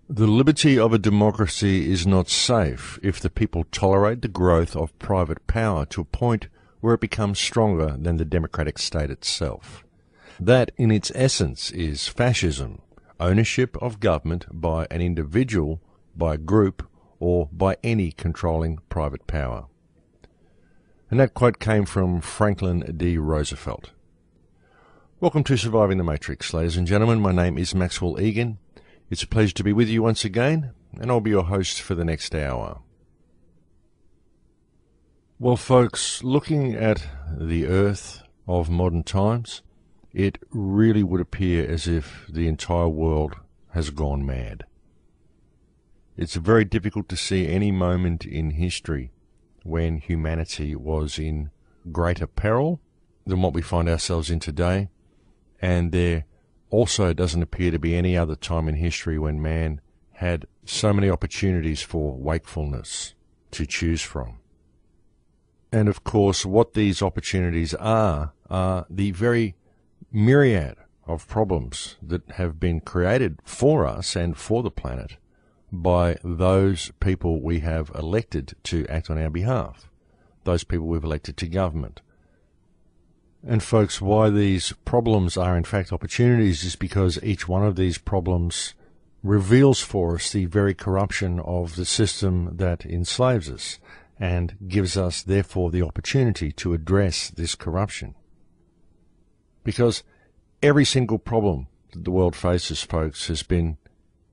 The liberty of a democracy is not safe if the people tolerate the growth of private power to a point where it becomes stronger than the democratic state itself. That, in its essence, is fascism, ownership of government by an individual, by a group, or by any controlling private power. And that quote came from Franklin D. Roosevelt. Welcome to Surviving the Matrix, ladies and gentlemen. My name is Maxwell Igan. It's a pleasure to be with you once again, and I'll be your host for the next hour. Well, folks, looking at the Earth of modern times, it really would appear as if the entire world has gone mad. It's very difficult to see any moment in history when humanity was in greater peril than what we find ourselves in today, and there also doesn't appear to be any other time in history when man had so many opportunities for wakefulness to choose from. And of course, what these opportunities are the very myriad of problems that have been created for us and for the planet by those people we have elected to act on our behalf, those people we've elected to government. And folks, why these problems are in fact opportunities is because each one of these problems reveals for us the very corruption of the system that enslaves us and gives us therefore the opportunity to address this corruption. Because every single problem that the world faces, folks, has been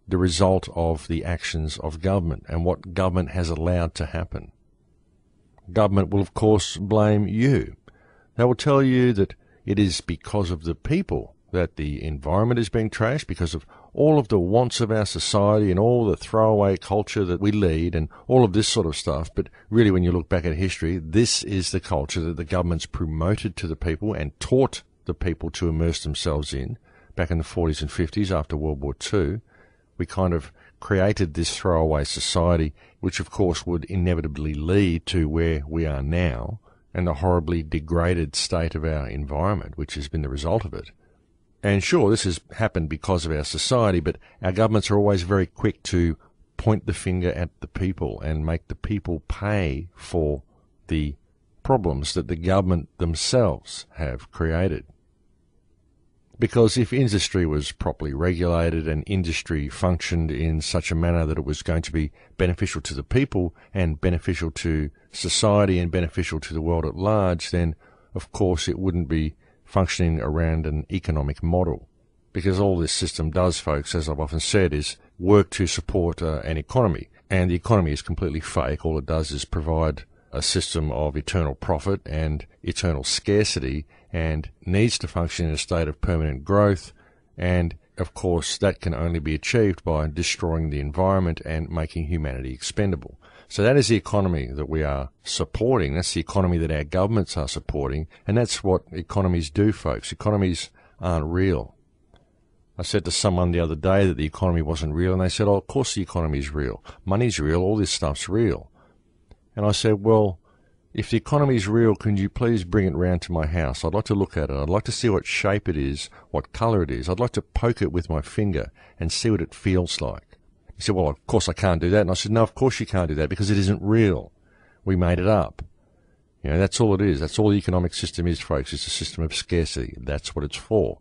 the result of the actions of government and what government has allowed to happen. Government will, of course, blame you. They will tell you that it is because of the people that the environment is being trashed, because of all of the wants of our society and all the throwaway culture that we lead and all of this sort of stuff. But really, when you look back at history, this is the culture that the government's promoted to the people and taught the people to immerse themselves in back in the 40s and 50s after World War II. We kind of created this throwaway society, which of course would inevitably lead to where we are now and the horribly degraded state of our environment, which has been the result of it. And sure, this has happened because of our society, but our governments are always very quick to point the finger at the people and make the people pay for the problems that the government themselves have created. Because if industry was properly regulated and industry functioned in such a manner that it was going to be beneficial to the people and beneficial to society and beneficial to the world at large, then of course it wouldn't be functioning around an economic model. Because all this system does, folks, as I've often said, is work to support an economy. And the economy is completely fake. All it does is provide a system of eternal profit and eternal scarcity, and needs to function in a state of permanent growth. And of course that can only be achieved by destroying the environment and making humanity expendable. So that is the economy that we are supporting. That's the economy that our governments are supporting, and that's what economies do, folks. Economies aren't real. I said to someone the other day that the economy wasn't real, and they said, oh, of course the economy is real. Money's real, all this stuff's real. And I said, well, if the economy is real, can you please bring it round to my house? I'd like to look at it. I'd like to see what shape it is, what colour it is. I'd like to poke it with my finger and see what it feels like. He said, well, of course I can't do that. And I said, no, of course you can't do that because it isn't real. We made it up. You know, that's all it is. That's all the economic system is, folks. It's a system of scarcity. That's what it's for.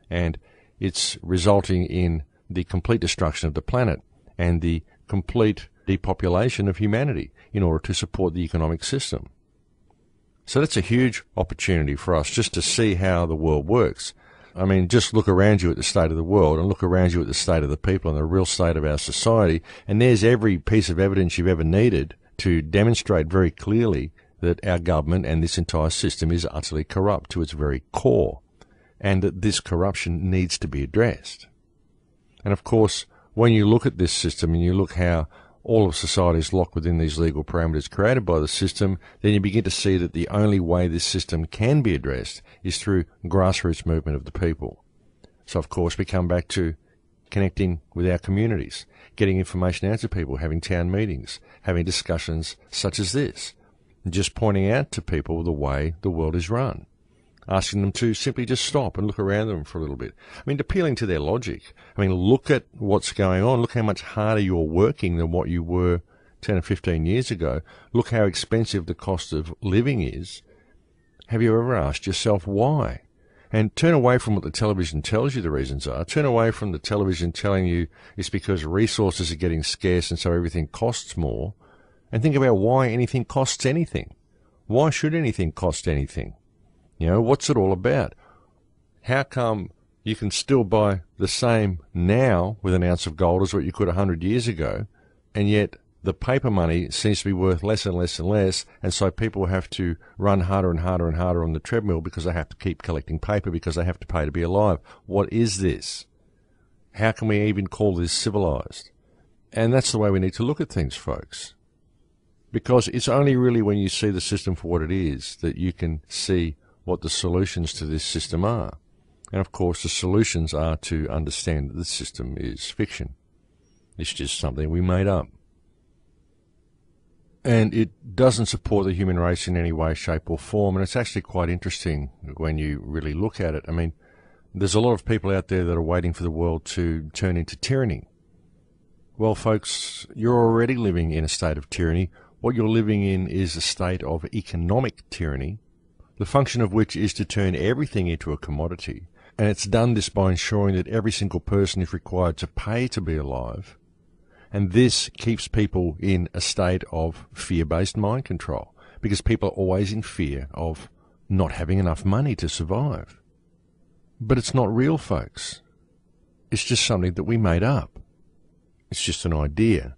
And it's resulting in the complete destruction of the planet and the complete depopulation of humanity in order to support the economic system. So that's a huge opportunity for us just to see how the world works. I mean, just look around you at the state of the world and look around you at the state of the people and the real state of our society, and there's every piece of evidence you've ever needed to demonstrate very clearly that our government and this entire system is utterly corrupt to its very core, and that this corruption needs to be addressed. And of course, when you look at this system and you look how all of society is locked within these legal parameters created by the system, then you begin to see that the only way this system can be addressed is through grassroots movement of the people. So, of course, we come back to connecting with our communities, getting information out to people, having town meetings, having discussions such as this, and just pointing out to people the way the world is run. asking them to simply just stop and look around them for a little bit. I mean, appealing to their logic. I mean, look at what's going on. Look how much harder you're working than what you were 10 or 15 years ago. Look how expensive the cost of living is. Have you ever asked yourself why? And turn away from what the television tells you the reasons are. Turn away from the television telling you it's because resources are getting scarce and so everything costs more. And think about why anything costs anything. Why should anything cost anything? You know, what's it all about? How come you can still buy the same now with an ounce of gold as what you could 100 years ago, and yet the paper money seems to be worth less and less and less, and so people have to run harder and harder and harder on the treadmill because they have to keep collecting paper because they have to pay to be alive. What is this? How can we even call this civilized? And that's the way we need to look at things, folks. Because it's only really when you see the system for what it is that you can see what the solutions to this system are. And of course, the solutions are to understand that the system is fiction. It's just something we made up. And it doesn't support the human race in any way, shape or form. And it's actually quite interesting when you really look at it. I mean, there's a lot of people out there that are waiting for the world to turn into tyranny. Well, folks, you're already living in a state of tyranny. What you're living in is a state of economic tyranny, the function of which is to turn everything into a commodity. And it's done this by ensuring that every single person is required to pay to be alive. And this keeps people in a state of fear-based mind control, because people are always in fear of not having enough money to survive. But it's not real, folks. It's just something that we made up. It's just an idea.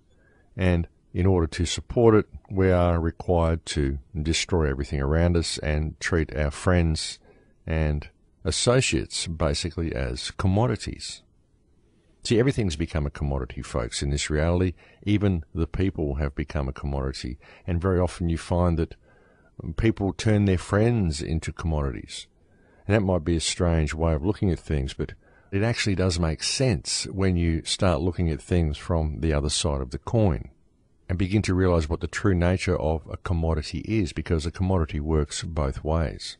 And in order to support it, we are required to destroy everything around us and treat our friends and associates basically as commodities. See, everything's become a commodity, folks, in this reality. Even the people have become a commodity. And very often you find that people turn their friends into commodities. And that might be a strange way of looking at things, but it actually does make sense when you start looking at things from the other side of the coin and begin to realize what the true nature of a commodity is, because a commodity works both ways.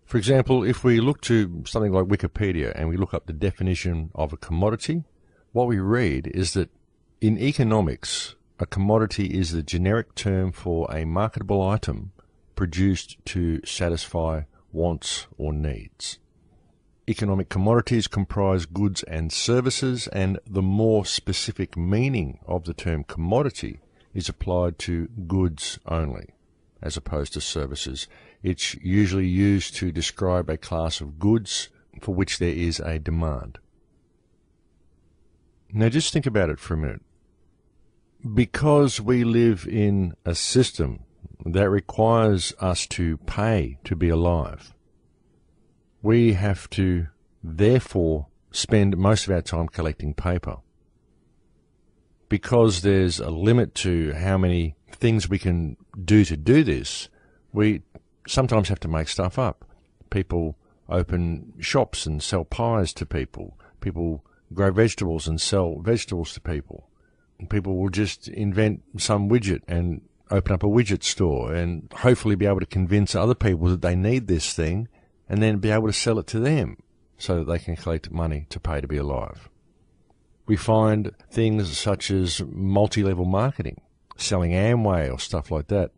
For example, if we look to something like Wikipedia and we look up the definition of a commodity, what we read is that in economics, a commodity is the generic term for a marketable item produced to satisfy wants or needs. Economic commodities comprise goods and services, and the more specific meaning of the term commodity is applied to goods only, as opposed to services. It's usually used to describe a class of goods for which there is a demand. Now just think about it for a minute. Because we live in a system that requires us to pay to be alive, we have to therefore spend most of our time collecting paper. Because there's a limit to how many things we can do to do this, we sometimes have to make stuff up. People open shops and sell pies to people. People grow vegetables and sell vegetables to people. People will just invent some widget and open up a widget store and hopefully be able to convince other people that they need this thing and then be able to sell it to them so that they can collect money to pay to be alive. We find things such as multi-level marketing, selling Amway or stuff like that.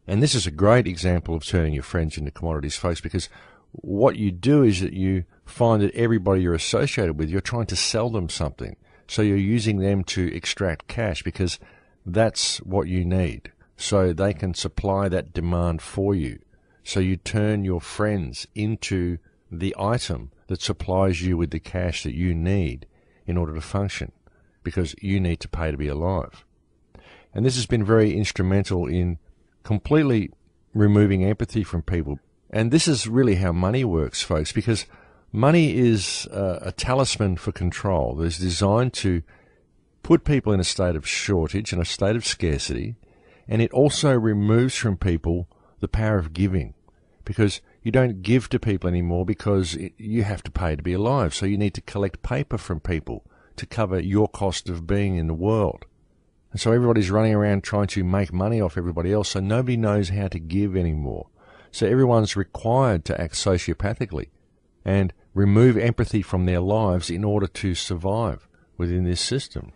And this is a great example of turning your friends into commodities, folks, because what you do is that you find that everybody you're associated with, you're trying to sell them something. So you're using them to extract cash because that's what you need. So they can supply that demand for you. So you turn your friends into the item that supplies you with the cash that you need in order to function, because you need to pay to be alive. And this has been very instrumental in completely removing empathy from people. And this is really how money works, folks, because money is a talisman for control. It's designed to put people in a state of shortage and a state of scarcity, and it also removes from people the power of giving, because you don't give to people anymore because you have to pay to be alive. So you need to collect paper from people to cover your cost of being in the world. And so everybody's running around trying to make money off everybody else, so nobody knows how to give anymore. So everyone's required to act sociopathically and remove empathy from their lives in order to survive within this system.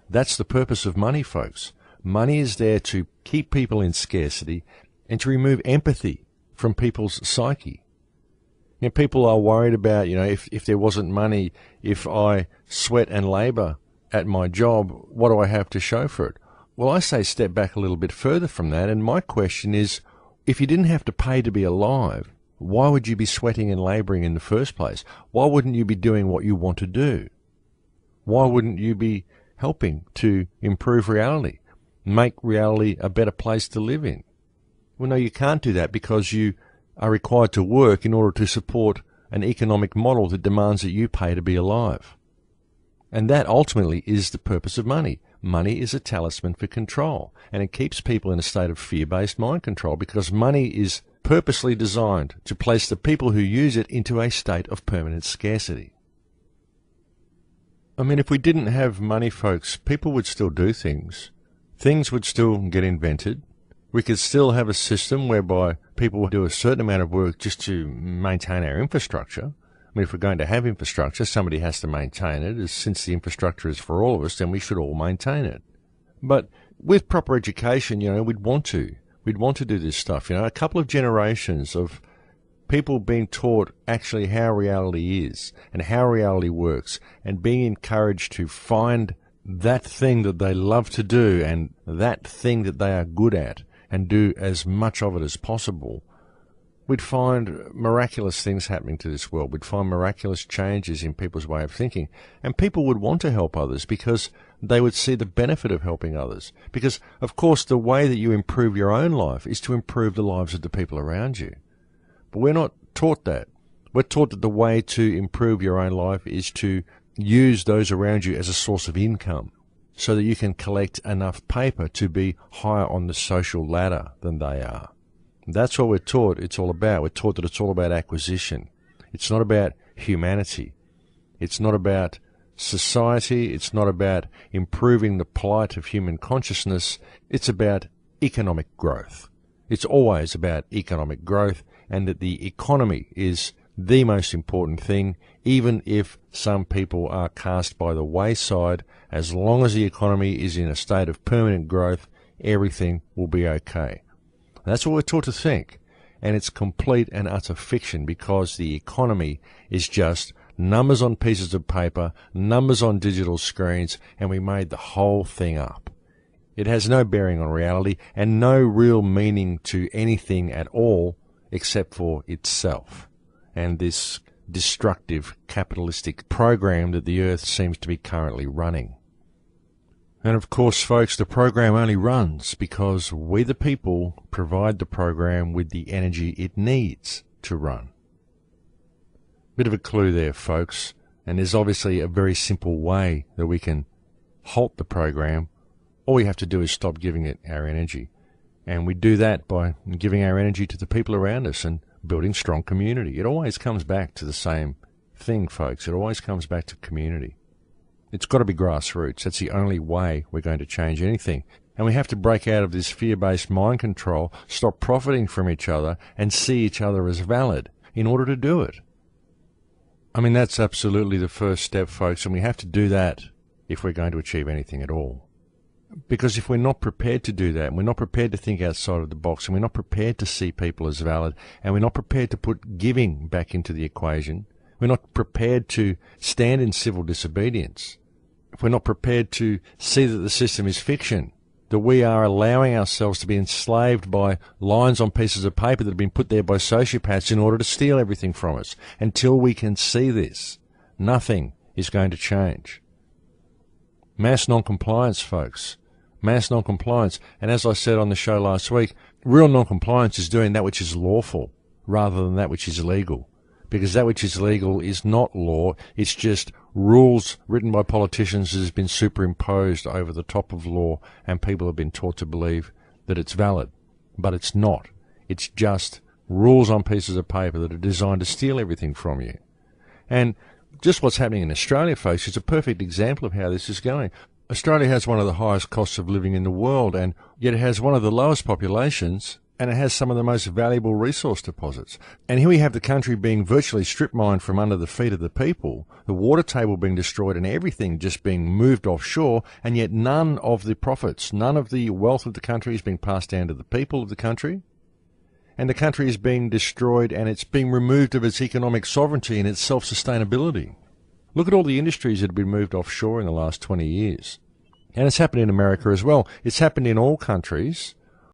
That's the purpose of money, folks. Money is there to keep people in scarcity and to remove empathy from people's psyche. You know, people are worried about, if there wasn't money, if I sweat and labour at my job, what do I have to show for it? Well, I say step back a little bit further from that, and my question is, if you didn't have to pay to be alive, why would you be sweating and labouring in the first place? Why wouldn't you be doing what you want to do? Why wouldn't you be helping to improve reality, make reality a better place to live in? Well, no, you can't do that because you are required to work in order to support an economic model that demands that you pay to be alive. And that ultimately is the purpose of money. Money is a talisman for control, and it keeps people in a state of fear-based mind control because money is purposely designed to place the people who use it into a state of permanent scarcity. I mean, if we didn't have money, folks, people would still do things. Things would still get invented. We could still have a system whereby people would do a certain amount of work just to maintain our infrastructure. I mean, if we're going to have infrastructure, somebody has to maintain it. Since the infrastructure is for all of us, then we should all maintain it. But with proper education, we'd want to do this stuff. A couple of generations of people being taught actually how reality is and how reality works, and being encouraged to find that thing that they love to do and that thing that they are good at and do as much of it as possible, we'd find miraculous things happening to this world. We'd find miraculous changes in people's way of thinking. And people would want to help others because they would see the benefit of helping others. Because, of course, the way that you improve your own life is to improve the lives of the people around you. But we're not taught that. We're taught that the way to improve your own life is to use those around you as a source of income so that you can collect enough paper to be higher on the social ladder than they are. That's what we're taught it's all about. We're taught that it's all about acquisition. It's not about humanity. It's not about society. It's not about improving the plight of human consciousness. It's about economic growth. It's always about economic growth, and that the economy is the most important thing, even if some people are cast by the wayside. As long as the economy is in a state of permanent growth, everything will be okay. That's what we're taught to think, and it's complete and utter fiction because the economy is just numbers on pieces of paper, numbers on digital screens, and we made the whole thing up. It has no bearing on reality and no real meaning to anything at all except for itself and this destructive capitalistic program that the earth seems to be currently running. And of course, folks, the program only runs because we the people provide the program with the energy it needs to run. Bit of a clue there, folks, and there's obviously a very simple way that we can halt the program. All we have to do is stop giving it our energy. And we do that by giving our energy to the people around us and building strong community. It always comes back to the same thing, folks. It always comes back to community. It's got to be grassroots. That's the only way we're going to change anything. And we have to break out of this fear-based mind control, stop profiting from each other, and see each other as valid in order to do it. I mean, that's absolutely the first step, folks, and we have to do that if we're going to achieve anything at all. Because if we're not prepared to do that, and we're not prepared to think outside of the box, and we're not prepared to see people as valid, and we're not prepared to put giving back into the equation, we're not prepared to stand in civil disobedience, if we're not prepared to see that the system is fiction, that we are allowing ourselves to be enslaved by lines on pieces of paper that have been put there by sociopaths in order to steal everything from us, until we can see this, nothing is going to change. Mass non-compliance, folks. Mass non-compliance. And as I said on the show last week, real non-compliance is doing that which is lawful rather than that which is legal. Because that which is legal is not law, it's just rules written by politicians that has been superimposed over the top of law, and people have been taught to believe that it's valid. But it's not. It's just rules on pieces of paper that are designed to steal everything from you. And just what's happening in Australia, folks, is a perfect example of how this is going. Australia has one of the highest costs of living in the world, and yet it has one of the lowest populations and it has some of the most valuable resource deposits. And here we have the country being virtually strip mined from under the feet of the people, the water table being destroyed and everything just being moved offshore, and yet none of the profits, none of the wealth of the country is being passed down to the people of the country. And the country is being destroyed and it's being removed of its economic sovereignty and its self-sustainability. Look at all the industries that have been moved offshore in the last 20 years. And it's happened in America as well. It's happened in all countries